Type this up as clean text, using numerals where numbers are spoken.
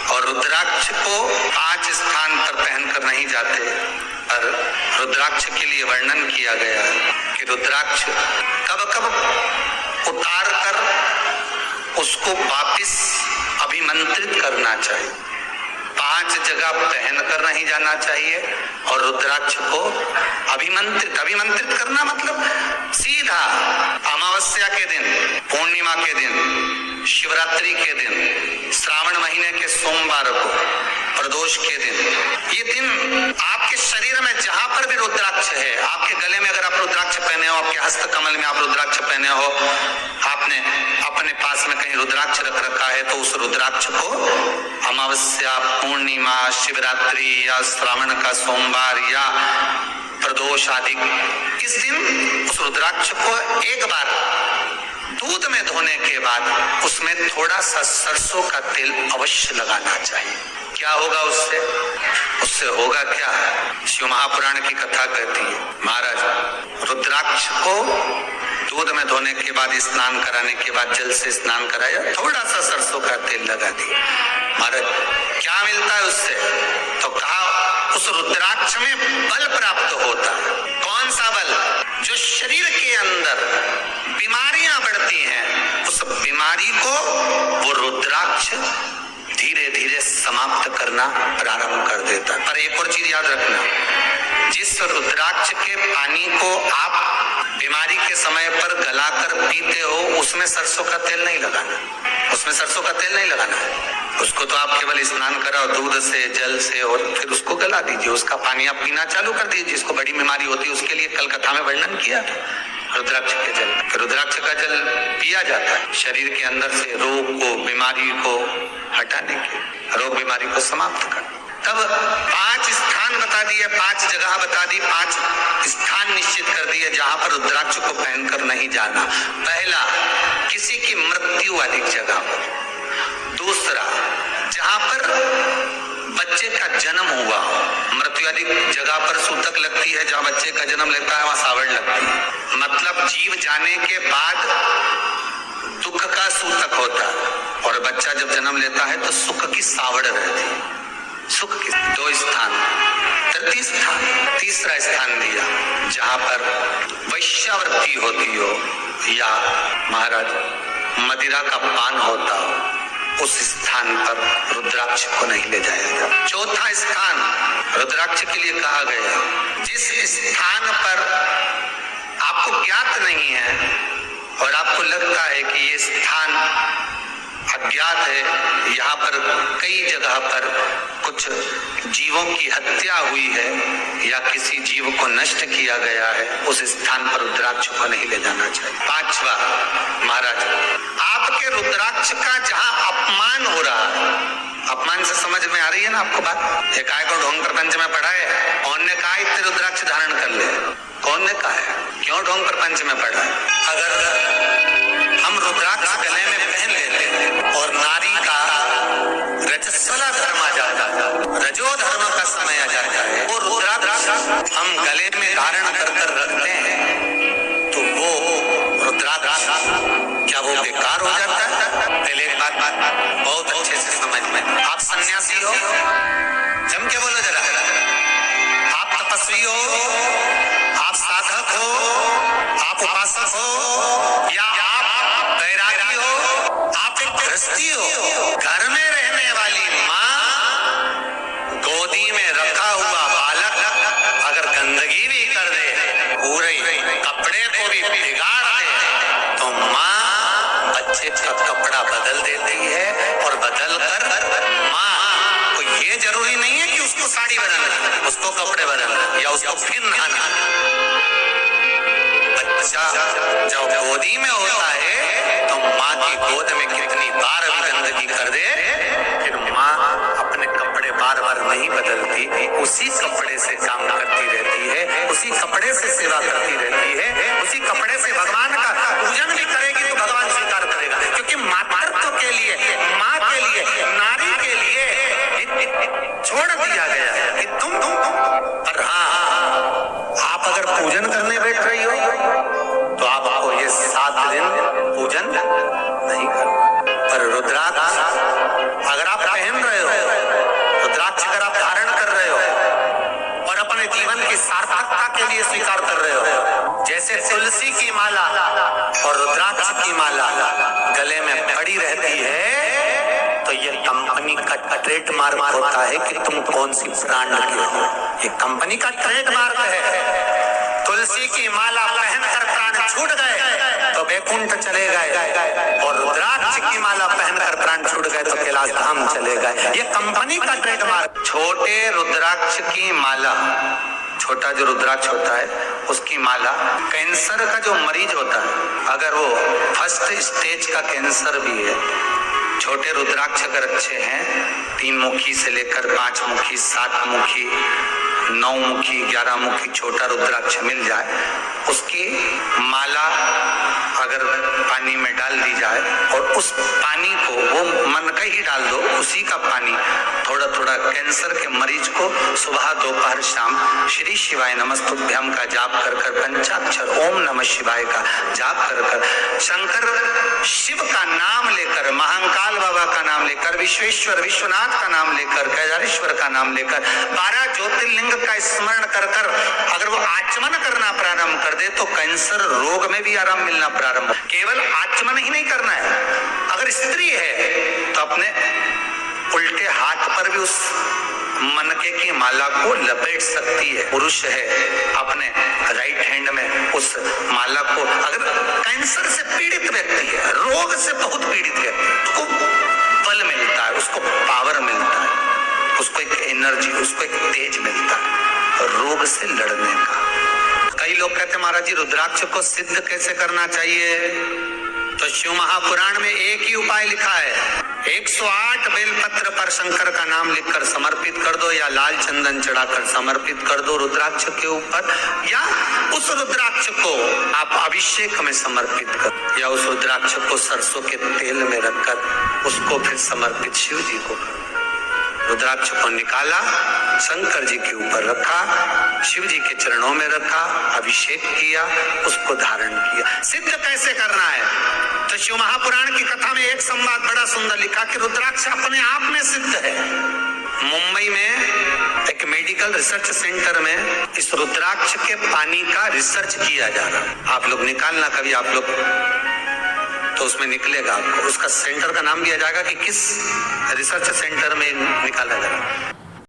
और रुद्राक्ष को 5 स्थान पर पहनकर नहीं जाते, पर रुद्राक्ष के लिए वर्णन किया गया कि रुद्राक्ष कब कब उतार कर उसको वापिस अभिमंत्रित करना चाहिए। 5 जगह पहनकर नहीं जाना चाहिए और रुद्राक्ष को अभिमंत्रित करना मतलब सीधा अमावस्या के दिन, पूर्णिमा के दिन, शिवरात्रि के दिन, श्रावण महीने के सोमवार को, प्रदोष के दिन, ये दिन आपके शरीर में जहां पर भी रुद्राक्ष है, आपके गले में अगर आप रुद्राक्ष पहने हो, आपके हस्त कमल में आप रुद्राक्ष पहने हो, आपने अपने पास में कहीं रुद्राक्ष रख रखा है, तो उस रुद्राक्ष को अमावस्या, पूर्णिमा, शिवरात्रि या श्रावण का सोमवार या प्रदोष आदि इस दिन उस रुद्राक्ष को एक बार दूध में धोने के बाद उसमें थोड़ा सा सरसों का तेल अवश्य लगाना चाहिए। क्या होगा उससे? उससे होगा क्या? शिव महापुराण की कथा कहती है, महाराज रुद्राक्ष को दूध में धोने के बाद, स्नान कराने के बाद जल से स्नान कराया, थोड़ा सा सरसों का तेल लगा दिया। महाराज क्या मिलता है उससे? तो कहा उस रुद्राक्ष में बल प्राप्त होता है। कौन सा बल? जो शरीर के अंदर बीमारियां बढ़ती हैं, उस बीमारी को वो रुद्राक्ष धीरे धीरे समाप्त करना प्रारंभ कर देता है। पर एक और चीज याद रखना, जिस रुद्राक्ष के पानी को आप बीमारी के समय पर गलाकर पीते हो, उसमें सरसों का तेल नहीं लगाना, उसमें सरसों का तेल नहीं लगाना है। उसको तो आप केवल स्नान कराओ दूध से, जल से, और फिर उसको गला दीजिए, उसका पानी आप पीना चालू कर दीजिए। जिसको बड़ी बीमारी होती है उसके लिए कल कथा में वर्णन किया रुद्राक्ष के जल। रुद्राक्ष का जल पिया जाता है शरीर के अंदर से रोग को, बीमारी को हटाने के, रोग बीमारी को समाप्त कर। तब 5 स्थान बता दिए, 5 जगह बता दी, 5 स्थान निश्चित कर दिए जहां पर रुद्राक्ष को पहनकर नहीं जाना। पहला, किसी की मृत्यु वाली जगह पर। दूसरा, जहां पर बच्चे का जन्म हुआ, मृत्यु आदि जगह पर सूतक लगती है, जहां बच्चे का जन्म लेता है वहां सावड़ लगती है। मतलब जीव जाने के बाद दुख का सूतक होता है, और बच्चा जब जन्म लेता है तो सुख की सावड़ रहती है। सुख की 2 स्थान। तृतीय स्थान, तीसरा स्थान दिया जहां पर वैश्यावृत्ति होती हो या महाराज मदिरा का पान होता हो, उस स्थान पर रुद्राक्ष को नहीं ले जाया जाता। चौथा स्थान रुद्राक्ष के लिए कहा गया, जिस स्थान पर आपको ज्ञात नहीं है और आपको लगता है कि ये स्थान अज्ञात है, यहाँ पर कई जगह पर कुछ जीवों की हत्या हुई है या किसी जीव को नष्ट किया गया है, उस स्थान पर रुद्राक्ष को नहीं ले जाना चाहिए। 5वां, महाराज आपके रुद्राक्ष का जहां अपमान हो रहा है, अपमान से समझ में आ रही है ना आपको बात? एक आय को ढोंग प्रपंच में पढ़ा है, कौन ने कहा इतने रुद्राक्ष धारण कर ले? कौन ने कहा है? क्यों ढोंग प्रपंच में पढ़ा है? अगर हम रुद्राक्ष गले में पहन लेते हैं और नारी का रजस्वला धर्म आ जाता है, रजो धर्म का समय आ जाता है, वो रुद्राक्ष हम गले में धारण कर कर रखते हैं, तो वो रुद्राक्ष क्या वो बेकार हो जाता है? पहले एक बात बहुत अच्छे से समझ में, आप सन्यासी हो, जम के बोलो जरा, आप तपस्वी हो, आप साधक हो, आप उपासक हो, या आप बैरागी हो, आप एक गृहस्थी हो, घर में रहने वाली माँ गोदी में रखा हुआ बालक अगर गंदगी भी कर दे, पूरे कपड़े को भी बिगाड़ दे, तो माँ बच्चे का कपड़ा बदल देती है, और बदल कर माँ को ये जरूरी नहीं है कि उसको साड़ी बदलना, उसको कपड़े बदलना या उसको फिर नहाना। बच्चा जब गोदी में होता है तो माँ की गोद में कितनी बार भी गंदगी कर दे, फिर माँ अपने कपड़े बार बार नहीं बदलती, उसी कपड़े से काम करती रहती है, उसी कपड़े से सेवा करती रहती है, उसी कपड़े से भगवान का पूजन भी करेगी तो भगवान स्वीकार करेगा। क्योंकि मातृत्व के लिए, माँ के लिए, नारी के लिए छोड़ दिया गया है कि तुम पर हाँ, आप अगर पूजन करने बैठ रही हो तो आपको ये 7 दिन पूजन नहीं करना। पर रुद्राक्ष अगर आप पहन रहे हो ट्रेडमार्क होता है कि तुम कौन सी ब्रांड के हो। ये कंपनी का ट्रेडमार्क है। तुलसी की माला पहनकर प्राण छूट गए तो वैकुंठ चले गए, और रुद्राक्ष की माला पहनकर प्राण छूट गए तो कैलाश धाम चले गए। ये कंपनी का ट्रेडमार्क। छोटे रुद्राक्ष की माला, छोटा जो रुद्राक्ष होता है उसकी माला, कैंसर का जो मरीज होता है, अगर वो फर्स्ट स्टेज का कैंसर भी है, छोटे रुद्राक्ष अगर अच्छे हैं, 3 मुखी से लेकर 5 मुखी, 7 मुखी, 9 मुखी, 11 मुखी छोटा रुद्राक्ष मिल जाए, उसकी माला अगर पानी में डाल दी जाए और उस पानी को वो मन का ही डाल दो, उसी का पानी थोड़ा थोड़ा कैंसर के मरीज को सुबह दोपहर शाम श्री शिवाय नमस्तुभ्यम का जाप कर कर, पंचाक्षर ओम नमः शिवाय का जाप कर कर, शंकर शिव का नाम लेकर, महाकाल बाबा का नाम लेकर, विश्वेश्वर विश्वनाथ का नाम लेकर, केदारेश्वर का नाम लेकर, 12 ज्योतिर्लिंग का स्मरण कर कर अगर वो आचमन करना प्रारंभ कर दे तो कैंसर रोग में भी आराम मिलना प्रारंभ। केवल आचमन ही नहीं करना है, अगर स्त्री है तो अपने उल्टे हाथ पर भी उस मनके की माला को लपेट सकती है। पुरुष है अपने राइट हैंड में उस माला को, अगर कैंसर से पीड़ित व्यक्ति है, रोग से बहुत पीड़ित व्यक्ति, उसको बल मिलता है, उसको पावर मिलता है, उसको एक एनर्जी, उसको एक तेज मिलता है रोग से लड़ने का। कई लोग कहते हैं महाराज जी रुद्राक्ष को सिद्ध कैसे करना चाहिए, तो शिव महापुराण में एक ही उपाय लिखा है, 108 बेलपत्र पर शंकर का नाम लिखकर समर्पित कर दो, या लाल चंदन चढ़ाकर समर्पित कर दो रुद्राक्ष के ऊपर, या उस रुद्राक्ष को आप अभिषेक में समर्पित कर, या उस रुद्राक्ष को सरसों के तेल में रखकर उसको फिर समर्पित शिव जी को कर। रुद्राक्ष को निकाला, शंकर जी के ऊपर रखा, शिव जी के चरणों में रखा, अभिषेक किया, उसको धारण किया। सिद्ध कैसे करना है, तो शिव महापुराण की कथा में एक संवाद बड़ा सुंदर लिखा कि रुद्राक्ष अपने आप में सिद्ध है। मुंबई में एक मेडिकल रिसर्च सेंटर में इस रुद्राक्ष के पानी का रिसर्च किया जा रहा है। आप लोग निकालना कभी, आप लोग तो उसमें निकलेगा आपको, उसका सेंटर का नाम दिया जाएगा कि किस रिसर्च सेंटर में निकाला जाएगा।